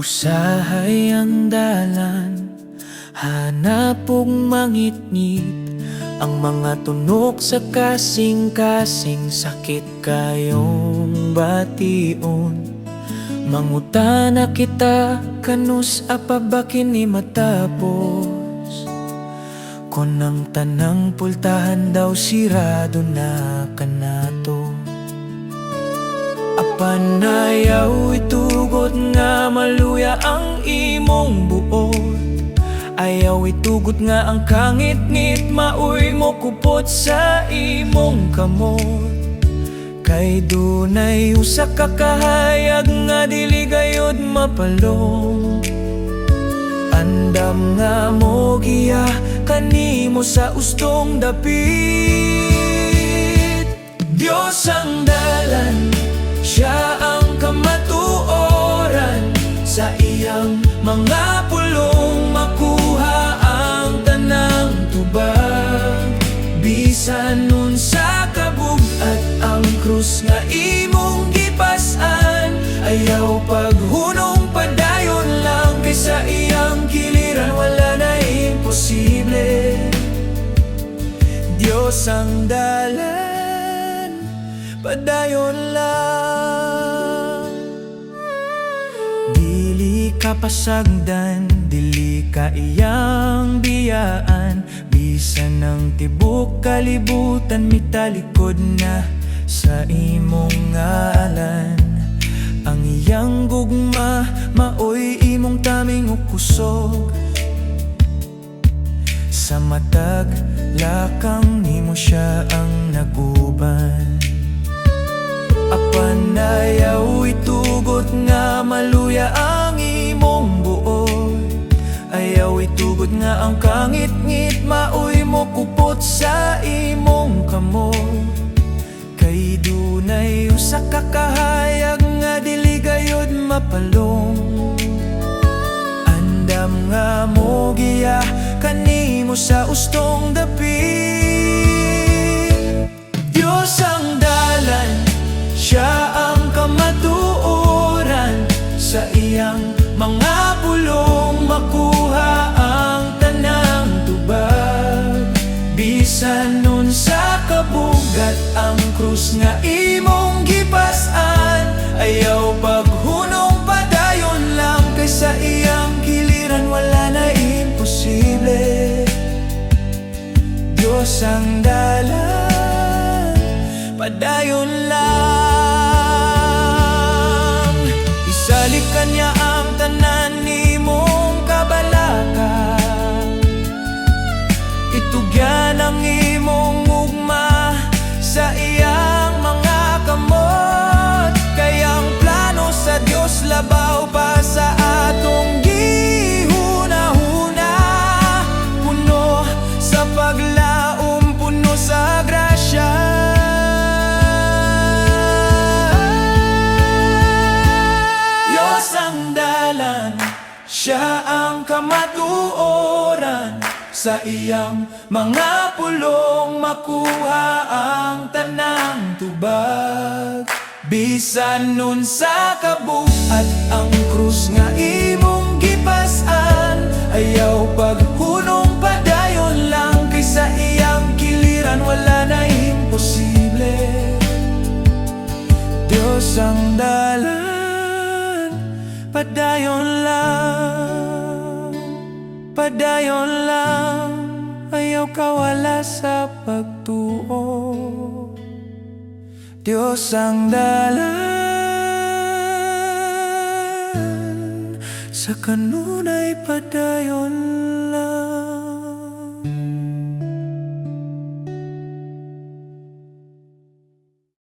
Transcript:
Usahay ang dalan, hanap og mangitngit, ang mga tunok sa kasing-kasing, sakit kayong bation. Mangutana kita, kanus apa ba kini matapos? Kung ang tanang pultahan daw sirado na kanato. Apan ayaw itugot nga maluya ang imong buot. Ayaw itugot nga ang kangit-ngit, maoy mo kupot sa imong kamot. Kay dunay usa ka kahayag nga dili gayud mapalong. Andam nga mo giya kanimo sa ustong dapit. Diyos ang dalan, Siya ang kamatuoran, sa iyang mga pulong makuha ang tanang tubag. Bisan nun sa kabug-at ang krus nga imong gipas-an, ayaw paghunong padayon lang, kay sa iyang giliran wala na imposible. Diyos ang dalan, padayon lang. Dili ka pasagdan, dili ka iyang biyaan. Bisan ng tibok kalibutan, mitalikod na sa imong ngalan. Ang iyang gugma, maoy imong taming ukusog. Sa matag lakang nimo siya ang naguban. Apan ayaw itugot nga maluya ang imong buot. Ayaw itugot nga ang kangit-ngit, maoy mo kupot sa imong kamot. Kay dunay usa ka kahayag nga dili gayud mapalong. Andam nga mo giya kanimo sa ustong dapit. Diyos ang dalan, Siya ang kamatuoran, sa iyang mga pulong makuha ang tanang tubag. Bisan nun sa kabugat ang krus nga imong gipas-an, ayaw paghunong padayon lang, kay sa iyang giliran wala na imposible. Diyos ang dalan, padayon lang. Isalikan niya ang tanan nimong kabalaka, itugyan ang imong ugma sa iyang mga kamot. Kay ang plano sa Dios labaw pa sa atong gihuna-huna, puno sa paglaom, puno sa grasya. Siya ang kamatuoran, sa iyang mga pulong makuha ang tanang tubag. Bisan nun sa kabug-at ang krus nga imong gipas-an, ayaw paghunong padayon lang, kay sa iyang giliran wala na imposible. Diyos ang dalan, padayon lang, padayon lang. Ayaw kawala sa pagtuo. Diyos ang dalan, sa kanunay padayon lang.